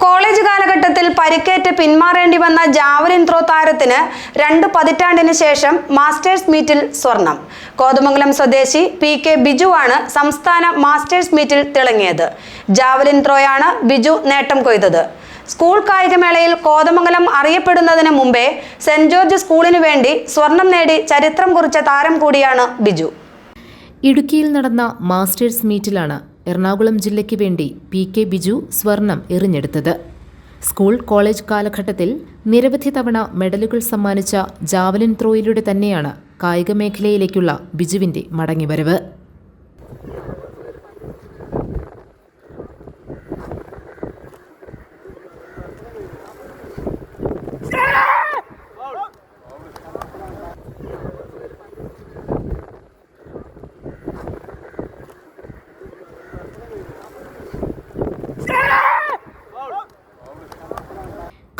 College കാലഘട്ടത്തിൽ പരിക്കേറ്റ് പിന്മാറേണ്ടി വന്ന ജാവലിൻ ത്രോ താരത്തിന് 2 പതിറ്റാണ്ടിന് ശേഷം മാസ്റ്റേഴ്സ് മീറ്റിൽ സ്വർണം. കോതമംഗലം സ്വദേശി പി.കെ. ബിജുവാണ് സംസ്ഥാന മാസ്റ്റേഴ്സ് മീറ്റിൽ തിളങ്ങിയത്. ജാവലിൻ ത്രോയാണ് ബിജു നേട്ടം കൊയ്തത്. സ്കൂൾ കായികമേളയിൽ കോതമംഗലം അറിയപ്പെടുന്നതിന് മുമ്പേ സെന്റ് ജോർജ് സ്കൂളിനു വേണ്ടി സ്വർണം നേടി ചരിത്രം കുറിച്ച താരം കൂടിയാണ് ബിജു. ഇടുക്കിയിൽ നടന്ന മാസ്റ്റേഴ്സ് മീറ്റിലാണ് എറണാകുളം ജില്ലയ്ക്ക് വേണ്ടി പി.കെ. ബിജു സ്വർണം എറിഞ്ഞെടുത്തത്. സ്കൂൾ കോളേജ് കാലഘട്ടത്തിൽ നിരവധി തവണ മെഡലുകൾ സമ്മാനിച്ച ജാവലിൻ ത്രോയിലൂടെ തന്നെയാണ് കായിക മേഖലയിലേക്കുള്ള ബിജുവിന്റെ മടങ്ങിവരവ്.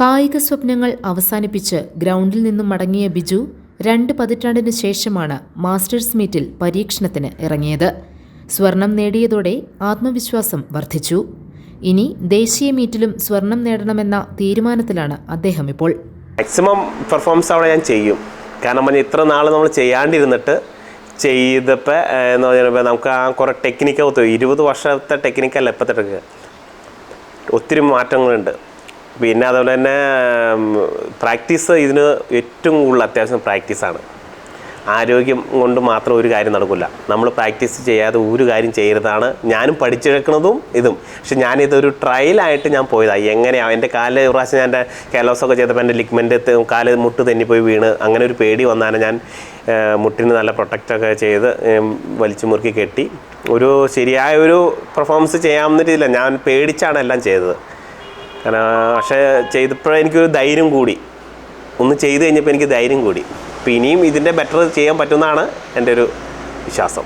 കായിക സ്വപ്നങ്ങൾ അവസാനിപ്പിച്ച് ഗ്രൗണ്ടിൽ നിന്നും മടങ്ങിയ ബിജു 2 പതിറ്റാണ്ടിന് ശേഷമാണ് മാസ്റ്റേഴ്സ് മീറ്റിൽ പരീക്ഷണത്തിന് ഇറങ്ങിയത്. സ്വർണം നേടിയതോടെ ആത്മവിശ്വാസം വർദ്ധിച്ചു. ഇനി ദേശീയ മീറ്റിലും സ്വർണം നേടണമെന്ന തീരുമാനത്തിലാണ് അദ്ദേഹം ഇപ്പോൾ. മാക്സിമം പെർഫോമൻസ് അവിടെ ഞാൻ ചെയ്യും. കാരണം ഇത്ര നാൾ നമ്മൾ ചെയ്യാണ്ടിരുന്നിട്ട് ചെയ്തപ്പോൾ എന്ന് പറഞ്ഞാൽ നമുക്ക് ആ കുറേ ടെക്നിക്ക് 20 വർഷത്തെ ടെക്നിക്കല്ല ഇപ്പോഴത്തെ ഒത്തിരി മാറ്റങ്ങളുണ്ട്. പിന്നെ അതുപോലെ തന്നെ പ്രാക്ടീസ് ഇതിന് ഏറ്റവും കൂടുതൽ അത്യാവശ്യം പ്രാക്ടീസാണ്. ആരോഗ്യം കൊണ്ട് മാത്രം ഒരു കാര്യം നടക്കില്ല. നമ്മൾ പ്രാക്ടീസ് ചെയ്യാതെ ഒരു കാര്യം ചെയ്യരുതാണ് ഞാനും പഠിച്ചെടുക്കുന്നതും ഇതും. പക്ഷെ ഞാനിതൊരു ട്രയലായിട്ട് ഞാൻ പോയതാണ്. എങ്ങനെയാണ് എൻ്റെ കാല് ഒരു പ്രാവശ്യം ഞാൻ എൻ്റെ കേലോസൊക്കെ ചെയ്തപ്പോൾ എൻ്റെ ലിഗ്മെൻ്റ് കാല് മുട്ട് തെന്നിപ്പോയി വീണ് അങ്ങനെ ഒരു പേടി വന്നാണ് ഞാൻ മുട്ടിന് നല്ല പ്രൊട്ടക്റ്റൊക്കെ ചെയ്ത് വലിച്ചു മുറുക്കി കെട്ടി ഒരു ശരിയായ ഒരു പെർഫോമൻസ് ചെയ്യാമെന്നില്ല. ഞാൻ പേടിച്ചാണ് എല്ലാം ചെയ്തത്. കാരണം പക്ഷേ ചെയ്തപ്പോഴേ എനിക്കൊരു ധൈര്യം കൂടി. ഒന്ന് ചെയ്ത് കഴിഞ്ഞപ്പോൾ എനിക്ക് ധൈര്യം കൂടി. അപ്പോൾ ഇനിയും ഇതിൻ്റെ ബെറ്റർ ചെയ്യാൻ പറ്റുമെന്നാണ് എൻ്റെ ഒരു വിശ്വാസം.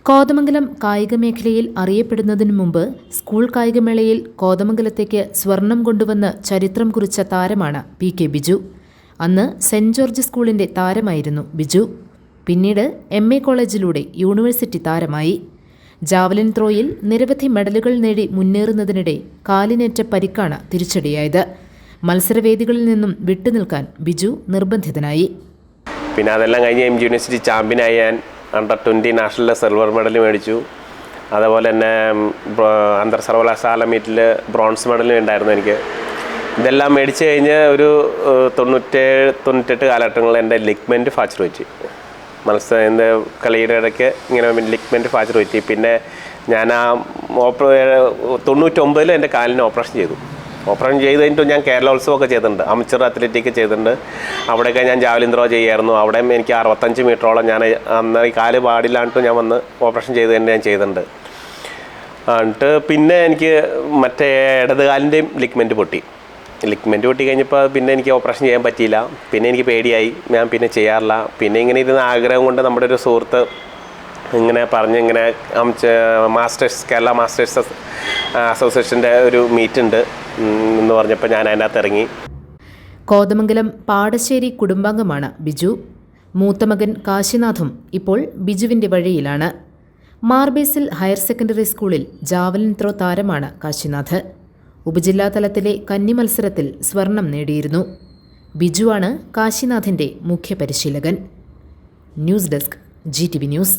കോതമംഗലം കായിക മേഖലയിൽ അറിയപ്പെടുന്നതിനു മുമ്പ് സ്കൂൾ കായികമേളയിൽ കോതമംഗലത്തേക്ക് സ്വർണം കൊണ്ടുവന്ന് ചരിത്രം കുറിച്ച താരമാണ് പി.കെ. ബിജു. അന്ന് സെന്റ് ജോർജ് സ്കൂളിൻ്റെ താരമായിരുന്നു ബിജു. പിന്നീട് MA കോളേജിലൂടെ യൂണിവേഴ്സിറ്റി താരമായി. ജാവലിൻ ത്രോയിൽ നിരവധി മെഡലുകൾ നേടി മുന്നേറുന്നതിനിടെ കാലിനേറ്റ പരിക്കാണ് തിരിച്ചടിയായത്. മത്സരവേദികളിൽ നിന്നും വിട്ടുനിൽക്കാൻ ബിജു നിർബന്ധിതനായി. പിന്നെ അതെല്ലാം കഴിഞ്ഞ് MG യൂണിവേഴ്സിറ്റി ചാമ്പ്യനായി. ഞാൻ Under-20 നാഷണൽ സിൽവർ മെഡൽ മേടിച്ചു. അതുപോലെ തന്നെ അന്തർ സർവകലാശാല മീറ്റിൽ ബ്രോൺസ് മെഡലും ഉണ്ടായിരുന്നു എനിക്ക്. ഇതെല്ലാം മേടിച്ച് കഴിഞ്ഞ് ഒരു 97-98 കാലഘട്ടങ്ങളിൽ എൻ്റെ ലിഗ്മെൻറ്റ് ഫ്രാക്ചർ പറ്റി. എൻ്റെ കളിയുടെ ഇടയ്ക്ക് ഇങ്ങനെ ലിഗ്മെൻറ്റ് ഫ്രാക്ചർ പറ്റി. പിന്നെ ഞാൻ ആ 99 എൻ്റെ കാലിന് ഓപ്പറേഷൻ ചെയ്തു. ഓപ്പറേഷൻ ചെയ്ത് കഴിഞ്ഞിട്ട് ഞാൻ കേരളോത്സവമൊക്കെ ചെയ്തിട്ടുണ്ട്. അമച്ചർ അത്ലറ്റിക് ചെയ്തിട്ടുണ്ട്. അവിടെയൊക്കെ ഞാൻ ജാവലിൻ ത്രോ ചെയ്യായിരുന്നു. അവിടെയും എനിക്ക് 65 മീറ്ററോളം ഞാൻ അന്ന് ഈ കാല് പാടില്ലാണ്ട് ഞാൻ വന്ന് ഓപ്പറേഷൻ ചെയ്ത് തന്നെ ഞാൻ ചെയ്തിട്ടുണ്ട്. എന്നിട്ട് പിന്നെ എനിക്ക് മറ്റേ ഇടതുകാലിൻ്റെയും ലിഗ്മെൻറ്റ് പൊട്ടി കഴിഞ്ഞപ്പോൾ പിന്നെ എനിക്ക് ഓപ്പറേഷൻ ചെയ്യാൻ പറ്റിയില്ല. പിന്നെ എനിക്ക് പേടിയായി. ഞാൻ പിന്നെ ചെയ്യാറില്ല. പിന്നെ ഇങ്ങനെ ഇരുന്ന ആഗ്രഹം കൊണ്ട് നമ്മുടെ ഒരു സുഹൃത്ത് ഇങ്ങനെ പറഞ്ഞ് ഇങ്ങനെ കേരള മാസ്റ്റേഴ്സ് അസോസിയേഷൻ്റെ ഒരു മീറ്റുണ്ട് എന്ന് പറഞ്ഞപ്പോൾ ഞാൻ അതിനകത്ത് ഇറങ്ങി. കോതമംഗലം പാടശ്ശേരി കുടുംബാംഗമാണ് ബിജു. മൂത്ത മകൻ കാശിനാഥും ഇപ്പോൾ ബിജുവിൻ്റെ വഴിയിലാണ്. മാർബേസിൽ ഹയർ സെക്കൻഡറി സ്കൂളിൽ ജാവലിൻ ത്രോ താരമാണ് കാശിനാഥ്. ഉപജില്ലാതലത്തിലെ കന്നി മത്സരത്തിൽ സ്വർണം നേടിയിരുന്നു. ബിജുവാണ് കാശിനാഥിൻ്റെ മുഖ്യ പരിശീലകൻ. News desk GTV news.